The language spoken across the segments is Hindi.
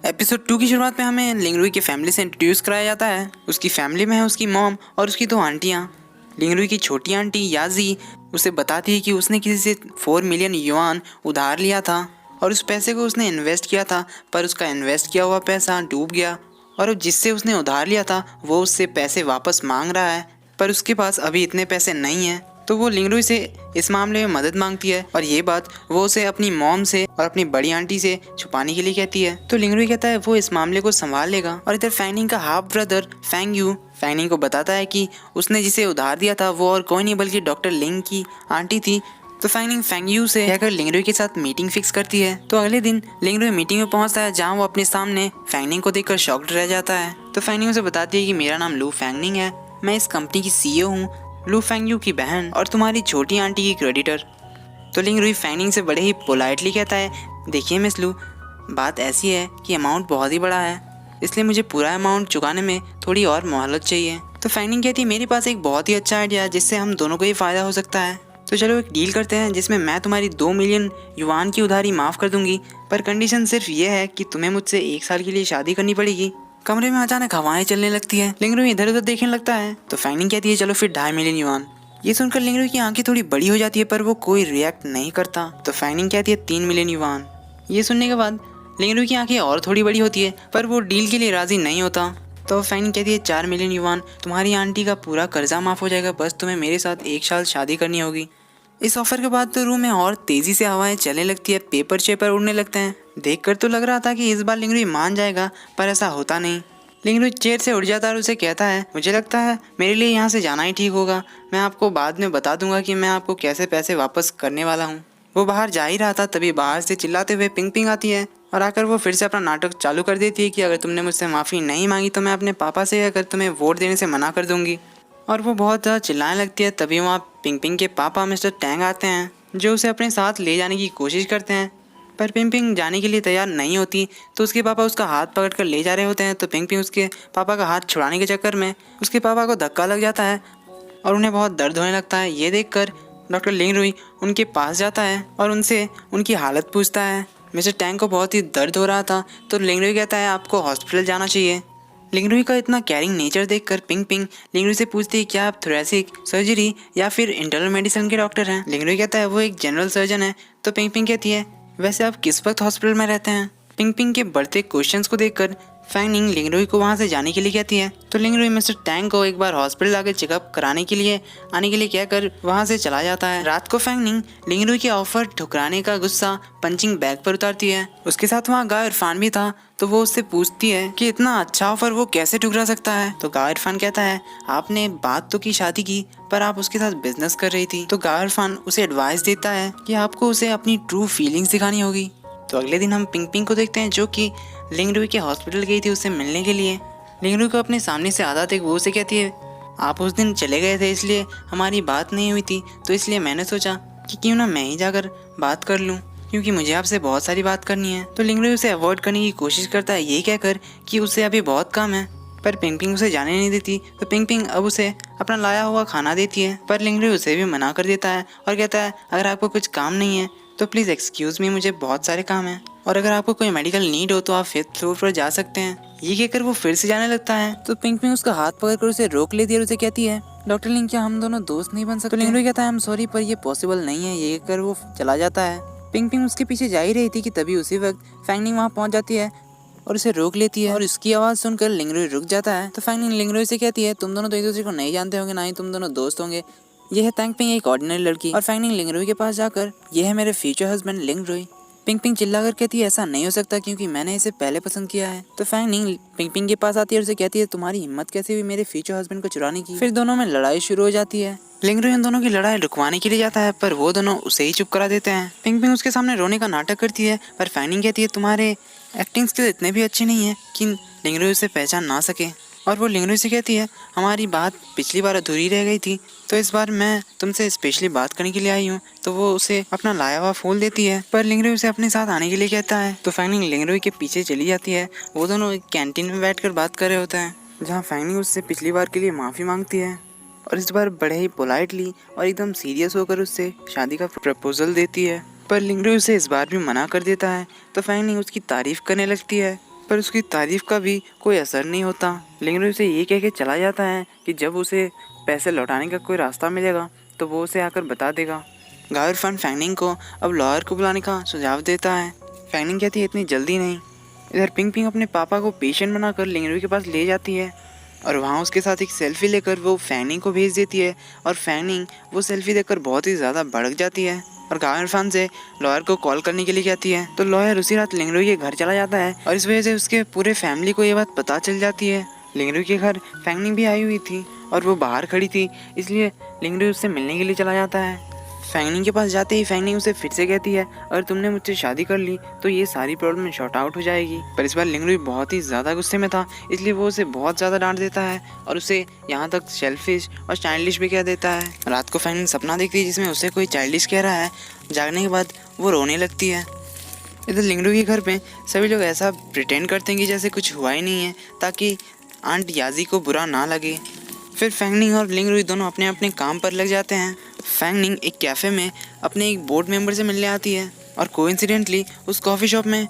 एपिसोड 2 की शुरुआत में हमें लिंगरुई की फैमिली से इंट्रोड्यूस कराया जाता है। उसकी फैमिली में है उसकी मॉम और उसकी 2 आंटियाँ। लिंगरुई की छोटी आंटी याजी उसे बताती है कि उसने किसी से 4 मिलियन युआन उधार लिया था और उस पैसे को उसने इन्वेस्ट किया था, पर उसका इन्वेस्ट किया हुआ पैसा डूब गया और अब जिससे उसने उधार लिया था वो उससे पैसे वापस मांग रहा है, पर उसके पास अभी इतने पैसे नहीं हैं। तो वो लिंगरुई से इस मामले में मदद मांगती है और ये बात वो उसे अपनी मॉम से और अपनी बड़ी आंटी से छुपाने के लिए कहती है। तो लिंगरुई कहता है वो इस मामले को संभाल लेगा और इधर फैंगनिंग का हाफ ब्रदर फैंग यू फैंगनिंग को बताता है कि उसने जिसे उधार दिया था वो और कोई नहीं बल्कि डॉक्टर लिंग की आंटी थी। तो फैंगनिंग फैंग यू से कहकर लिंगरुई के साथ मीटिंग फिक्स करती है। तो अगले दिन लिंगरुई मीटिंग में पहुंचता है जहां वो अपने सामने फैंगनिंग को देखकर शॉक्ड रह जाता है। तो फैंगनिंग उसे बताती है कि मेरा नाम लू फैंगनिंग है, मैं इस कंपनी की सीईओ हूँ, लू फैंगयू की बहन और तुम्हारी छोटी आंटी की क्रेडिटर। तो लिंगरुई फैंगनिंग से बड़े ही पोलाइटली कहता है, देखिए मिस लू, बात ऐसी है कि अमाउंट बहुत ही बड़ा है, इसलिए मुझे पूरा अमाउंट चुकाने में थोड़ी और मोहलत चाहिए। तो फैंगनिंग कहती है मेरे पास एक बहुत ही अच्छा आइडिया है जिससे हम दोनों को ही फ़ायदा हो सकता है। तो चलो एक डील करते हैं जिसमें मैं तुम्हारी 2 मिलियन युआन की उधारी माफ़ कर दूंगी, पर कंडीशन सिर्फ ये है कि तुम्हें मुझसे 1 साल के लिए शादी करनी पड़ेगी। कमरे में अचानक हवाएं चलने लगती है। लिंगरुई इधर उधर देखने लगता है। तो फैंगनिंग कहती है चलो फिर 2.5 मिलियन युआन। ये सुनकर लिंगरुई की आंखें थोड़ी बड़ी हो जाती है, पर वो कोई रिएक्ट नहीं करता। तो फैंगनिंग कहती है 3 मिलियन युआन। ये सुनने के बाद लिंगरुई की आंखें और थोड़ी बड़ी होती है, पर वो डील के लिए राजी नहीं होता। तो फैंगनिंग कहती है 4 मिलियन युआन, तुम्हारी आंटी का पूरा कर्जा माफ़ हो जाएगा, बस तुम्हें मेरे साथ 1 साल शादी करनी होगी। इस ऑफर के बाद तो रूम में और तेजी से हवाएं चलने लगती है, पेपर चेपर उड़ने लगते हैं। देखकर तो लग रहा था कि इस बार लिंगरुई मान जाएगा, पर ऐसा होता नहीं। लिंगरुई चेयर से उठ जाता है और उसे कहता है मुझे लगता है मेरे लिए यहाँ से जाना ही ठीक होगा, मैं आपको बाद में बता दूंगा कि मैं आपको कैसे पैसे वापस करने वाला हूँ। वो बाहर जा ही रहा था तभी बाहर से चिल्लाते हुए पिंग पिंग आती है और आकर वो फिर से अपना नाटक चालू कर देती है कि अगर तुमने मुझसे माफ़ी नहीं मांगी तो मैं अपने पापा से अगर तुम्हें वोट देने से मना कर दूंगी। और वो बहुत ज़्यादा चिल्लाने लगती है। तभी वहाँ पिंग पिंग के पापा मिस्टर टैंग आते हैं जो उसे अपने साथ ले जाने की कोशिश करते हैं, पर पिंग पिंग जाने के लिए तैयार नहीं होती। तो उसके पापा उसका हाथ पकड़ कर ले जा रहे होते हैं। तो पिंग पिंग उसके पापा का हाथ छुड़ाने के चक्कर में उसके पापा को धक्का लग जाता है और उन्हें बहुत दर्द होने लगता है। ये देखकर डॉक्टर लिंगरुई उनके पास जाता है और उनसे उनकी हालत पूछता है। मिस्टर टैंग को बहुत ही दर्द हो रहा था, तो लिंगरुई कहता है आपको हॉस्पिटल जाना चाहिए। लिंगरुई का इतना केयरिंग नेचर देखकर पिंग पिंग लिंगरुई से पूछती है क्या आप थोरेसिक सर्जरी या फिर इंटरनल मेडिसिन के डॉक्टर हैं। लिंगरुई कहता है वो एक जनरल सर्जन है। तो पिंग पिंग कहती है वैसे आप किस वक्त हॉस्पिटल में रहते हैं। पिंग पिंग के बढ़ते क्वेश्चंस को देखकर फैंगनिंग लिंगरुई को वहाँ से जाने के लिए कहती है। तो लिंगरुई मिस्टर टैंग को एक बार हॉस्पिटल आकर चेकअप कराने के लिए आने के लिए कहकर वहाँ से चला जाता है। रात को फैंगनिंग लिंगरुई के ऑफर ठुकराने का गुस्सा पंचिंग बैग पर उतारती है। उसके साथ वहाँ गाय इरफान भी था। तो वो उससे पूछती है कि इतना अच्छा ऑफर वो कैसे ठुकरा सकता है। तो गाय इरफान कहता है आपने बात तो की शादी की, पर आप उसके साथ बिजनेस कर रही थी। तो गाय इरफान उसे एडवाइस देता है कि आपको उसे अपनी ट्रू फीलिंग्स दिखानी होगी। तो अगले दिन हम पिंग पिंग को देखते हैं जो कि लिंगरुई के हॉस्पिटल गई थी उससे मिलने के लिए। लिंगरुई को अपने सामने से आधा देख वो उसे कहती है आप उस दिन चले गए थे इसलिए हमारी बात नहीं हुई थी, तो इसलिए मैंने सोचा कि क्यों ना मैं ही जाकर बात कर लूँ, क्योंकि मुझे आपसे बहुत सारी बात करनी है। तो लिंगरुई उसे अवॉइड करने की कोशिश करता है ये कहकर कि उससे अभी बहुत काम है, पर पिंग पिंग उसे जाने नहीं देती। तो पिंग पिंग अब उसे अपना लाया हुआ खाना देती है, पर लिंगरुई उसे भी मना कर देता है और कहता है अगर आपको कुछ काम नहीं है तो प्लीज़ एक्सक्यूज़ मी, मुझे बहुत सारे काम हैं और अगर आपको कोई मेडिकल नीड हो तो आप 5th फ्लोर पर जा सकते हैं। ये कहकर वो फिर से जाने लगता है। तो पिंग पिंग उसका हाथ पकड़कर उसे रोक लेती है और उसे कहती है डॉक्टर लिंग क्या हम दोनों दोस्त नहीं बन सकते। तो लिंगरुई कहता है आई एम सॉरी पर ये पॉसिबल नहीं है। ये कहकर वो चला जाता है। पिंग पिंग उसके पीछे जा ही रही थी कि तभी उसी वक्त फैंगनिंग वहाँ पहुँच जाती है और उसे रोक लेती है और इसकी आवाज़ सुनकर लिंगरुई रुक जाता है। तो फैंगनिंग लिंगरुई से कहती है तुम दोनों तो एक दूसरे को नहीं जानते होंगे, ना ही तुम दोनों दोस्त होंगे। यह है तैंग पिंग एक ऑर्डिनरी लड़की। और फैंगनिंग लिंगरुई के पास जाकर यह है मेरे फ्यूचर हस्बैंड लिंगरुई। पिंग पिंग चिल्लाकर कहती है ऐसा नहीं हो सकता क्योंकि मैंने इसे पहले पसंद किया है। तो फैंगनिंग पिंग पिंग के पास आती है और उसे कहती है तुम्हारी हिम्मत कैसे हुई मेरे फ्यूचर हस्बैंड को चुराने की। फिर दोनों में लड़ाई शुरू हो जाती है। लिंगरुई उन दोनों की लड़ाई रुकवाने के लिए जाता है, पर वो दोनों उसे ही चुप करा देते हैं। पिंग पिंग उसके सामने रोने का नाटक करती है, पर फैंगनिंग कहती है तुम्हारे एक्टिंग स्किल इतने भी अच्छे नहीं है कि लिंगरुई उसे पहचान ना सके। और वो लिंगरुई से कहती है हमारी बात पिछली बार अधूरी रह गई थी, तो इस बार मैं तुमसे स्पेशली बात करने के लिए आई हूँ। तो वो उसे अपना लाया हुआ फूल देती है, पर लिंगरुई उसे अपने साथ आने के लिए कहता है। तो फैंगनिंग लिंगरुई के पीछे चली जाती है। वो दोनों एक कैंटीन में बैठकर बात कर रहे होते हैं, जहाँ फैंगनिंग उससे पिछली बार के लिए माफ़ी मांगती है और इस बार बड़े ही पोलाइटली और एकदम सीरियस होकर उससे शादी का प्रपोजल देती है। पर लिंगरुई उसे इस बार भी मना कर देता है। तो फैंगनिंग उसकी तारीफ करने लगती है, पर उसकी तारीफ का भी कोई असर नहीं होता। लिंगरुई उसे ये कह के चला जाता है कि जब उसे पैसे लौटाने का कोई रास्ता मिलेगा तो वो उसे आकर बता देगा। गावर फन फैंगनिंग को अब लॉयर को बुलाने का सुझाव देता है। फैंगनिंग कहती है इतनी जल्दी नहीं। इधर पिंग पिंग अपने पापा को पेशेंट बनाकर लिंगरुई के पास ले जाती है और वहाँ उसके साथ एक सेल्फी लेकर वो फैंगनिंग को भेज देती है और फैंगनिंग वो सेल्फी देखकर बहुत ही ज़्यादा भड़क जाती है और गावर फन से लॉयर को कॉल करने के लिए कहती है। तो लॉयर उसी रात लिंगरुई के घर चला जाता है और इस वजह से उसके पूरे फैमिली को ये बात पता चल जाती है। लिंगरुई के घर फैंगनिंग भी आई हुई थी और वो बाहर खड़ी थी, इसलिए लिंगरुई उससे मिलने के लिए चला जाता है। फैंगनिंग के पास जाते ही फैंगनिंग उसे फिर से कहती है अगर तुमने मुझसे शादी कर ली तो ये सारी प्रॉब्लम शॉर्ट आउट हो जाएगी। पर इस बार लिंगरुई बहुत ही ज़्यादा गुस्से में था, इसलिए वो उसे बहुत ज़्यादा डांट देता है और उसे यहाँ तक सेल्फिश और चाइल्डिश भी कह देता है। रात को फैंगनिंग सपना देखती है जिसमें उसे कोई चाइल्डिश कह रहा है। जागने के बाद वो रोने लगती है। इधर लिंगरुई के घर पे सभी लोग ऐसा प्रिटेंड करते हैं कि जैसे कुछ हुआ ही नहीं है ताकि आंट याजी को बुरा ना लगे। फिर फैंगनिंग और लिंगरुई दोनों अपने अपने काम पर लग जाते हैं। फैंगनिंग एक कैफ़े में अपने एक बोर्ड मेंबर से मिलने आती है और कोइंसिडेंटली उस कॉफ़ी शॉप में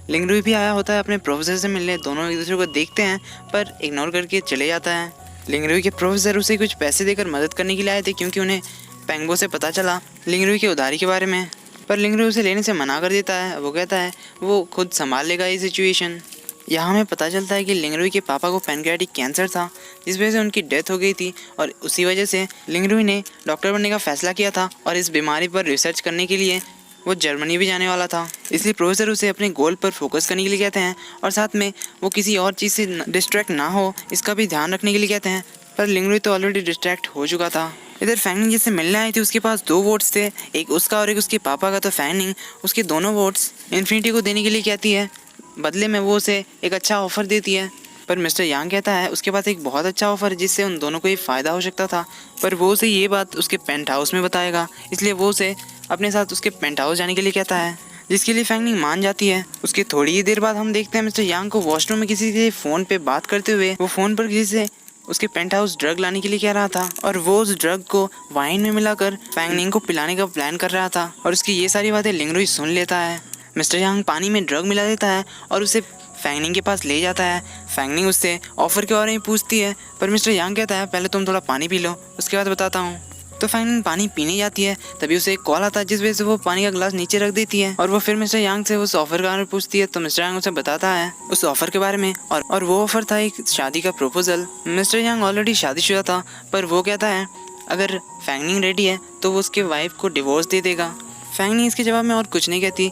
लिंगरुई भी आया होता है अपने प्रोफेसर से मिलने। दोनों एक दूसरे को देखते हैं पर इग्नोर करके चले जाता है। लिंगरुई के प्रोफेसर उसे कुछ पैसे देकर मदद करने के लिए आए थे क्योंकि उन्हें पेंगबो से पता चला लिंगरुई की उधारी के बारे में, पर लिंगरुई उसे लेने से मना कर देता है। वो कहता है वो खुद संभाल लेगा ये सिचुएशन। यहाँ हमें पता चलता है कि लिंगरुई के पापा को पैनक्रियाटिक कैंसर था जिस वजह से उनकी डेथ हो गई थी और उसी वजह से लिंगरुई ने डॉक्टर बनने का फैसला किया था और इस बीमारी पर रिसर्च करने के लिए वो जर्मनी भी जाने वाला था। इसलिए प्रोफेसर उसे अपने गोल पर फोकस करने के लिए कहते हैं और साथ में वो किसी और चीज़ से डिस्ट्रैक्ट ना हो इसका भी ध्यान रखने के लिए कहते हैं। पर लिंगरुई तो ऑलरेडी डिस्ट्रैक्ट हो चुका था। इधर फैंगनिंग जिससे मिलने आई थी उसके पास 2 वोट्स थे, एक उसका और एक उसके पापा का। तो फैंगनिंग उसके दोनों वोट्स इन्फिनिटी को देने के लिए कहती है। बदले में वो उसे एक अच्छा ऑफ़र देती है, पर मिस्टर यांग कहता है उसके पास एक बहुत अच्छा ऑफ़र है जिससे उन दोनों को ही फ़ायदा हो सकता था। पर वो उसे ये बात उसके पेंट हाउस में बताएगा, इसलिए वो उसे अपने साथ उसके पेंट हाउस जाने के लिए कहता है, जिसके लिए फैंगनिंग मान जाती है। उसकी थोड़ी ही देर बाद हम देखते हैं मिस्टर यांग को वॉशरूम में किसी से फ़ोन पे बात करते हुए। वो फ़ोन पर किसी से उसके पेंट हाउस ड्रग लाने के लिए कह रहा था और वो उस ड्रग को वाइन में मिलाकर फैंगनिंग को पिलाने का प्लान कर रहा था और उसकी ये सारी बातें लिंगरुई सुन लेता है। मिस्टर यांग पानी में ड्रग मिला देता है और उसे फैंगनिंग के पास ले जाता है। फैंगनिंग उससे ऑफ़र के बारे में पूछती है, पर मिस्टर यांग कहता है पहले तुम थोड़ा पानी पी लो उसके बाद बताता हूँ। तो फैंगनिंग पानी पीने जाती है, तभी उसे एक कॉल आता है जिस वजह से वो पानी का ग्लास नीचे रख देती है और वो फिर मिस्टर यांग से उस ऑफ़र के बारे में पूछती है। तो मिस्टर यांग उसे बताता है उस ऑफ़र के बारे में और वो ऑफ़र था एक शादी का प्रपोजल। मिस्टर यांग ऑलरेडी शादीशुदा था, पर वो कहता है अगर फैंगनिंग रेडी है तो वो उसके वाइफ को डिवोर्स दे देगा। फैंगनिंग इसके जवाब में और कुछ नहीं कहती,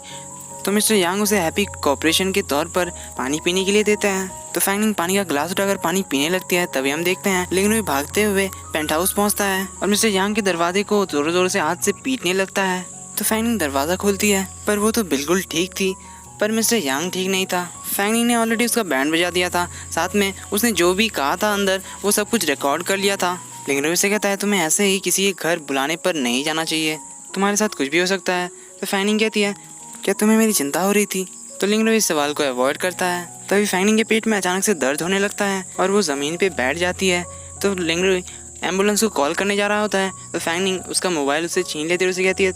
तो मिस्टर यांग उसे हैप्पी कॉपरेशन के तौर पर पानी पीने के लिए देते हैं। तो फैंगनिंग पानी का ग्लास उठाकर पानी पीने लगती है। तभी हम देखते हैं लिंगरुई भागते हुए पेंट हाउस पहुंचता है और मिस्टर यांग के दरवाजे को जोर जोर से हाथ से पीटने लगता है। तो फैंगनिंग दरवाज़ा खोलती है, पर वो तो बिल्कुल ठीक थी, पर मिस्टर यांग ठीक नहीं था। फैंगनिंग ने ऑलरेडी उसका बैंड बजा दिया था, साथ में उसने जो भी कहा था अंदर वो सब कुछ रिकॉर्ड कर लिया था। लिंगरुई से कहता है तुम्हें ऐसे ही किसी के घर बुलाने पर नहीं जाना चाहिए, तुम्हारे साथ कुछ भी हो सकता है। तो फैंगनिंग कहती है क्या तुम्हें मेरी चिंता हो रही थी? तो लिंगरुई इस सवाल को अवॉइड करता है। तभी फैंगनिंग के पेट में अचानक से दर्द होने लगता है और वो ज़मीन पे बैठ जाती है। तो लिंगरुई एम्बुलेंस को कॉल करने जा रहा होता है, तो फैंगनिंग उसका मोबाइल उससे छीन लेती है और उसे कहती है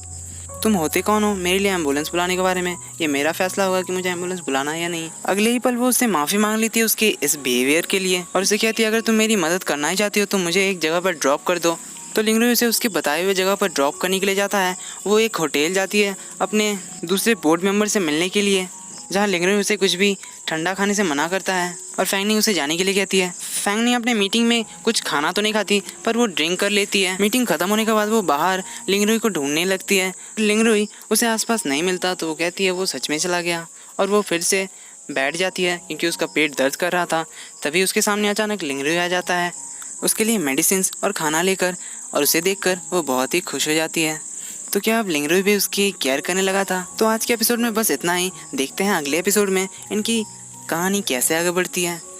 तुम होते कौन हो मेरे लिए एम्बुलेंस बुलाने के बारे में? ये मेरा फैसला होगा कि मुझे एम्बुलेंस बुलाना है या नहीं। अगले ही पल वो उससे माफ़ी मांग लेती है उसके इस बिहेवियर के लिए और उसे कहती है अगर तुम मेरी मदद करना ही चाहती हो तो मुझे एक जगह पर ड्रॉप कर दो। तो लिंगरुई उसे उसके बताए हुए जगह पर ड्रॉप करने के लिए जाता है। वो एक होटल जाती है अपने दूसरे बोर्ड मेंबर से मिलने के लिए, जहाँ लिंगरुई उसे कुछ भी ठंडा खाने से मना करता है और फैंगनिंग उसे जाने के लिए कहती है। फैंगनिंग अपने मीटिंग में कुछ खाना तो नहीं खाती, पर वो ड्रिंक कर लेती है। मीटिंग खत्म होने के बाद वो बाहर लिंगरुई को ढूंढने लगती है। लिंगरुई उसे आसपास नहीं मिलता, तो वो कहती है वो सच में चला गया और वो फिर से बैठ जाती है क्योंकि उसका पेट दर्द कर रहा था। तभी उसके सामने अचानक लिंगरुई आ जाता है उसके लिए मेडिसिन और खाना लेकर, और उसे देखकर वो बहुत ही खुश हो जाती है। तो क्या अब लिंगरुई भी उसकी केयर करने लगा था? तो आज के एपिसोड में बस इतना ही। देखते हैं अगले एपिसोड में इनकी कहानी कैसे आगे बढ़ती है।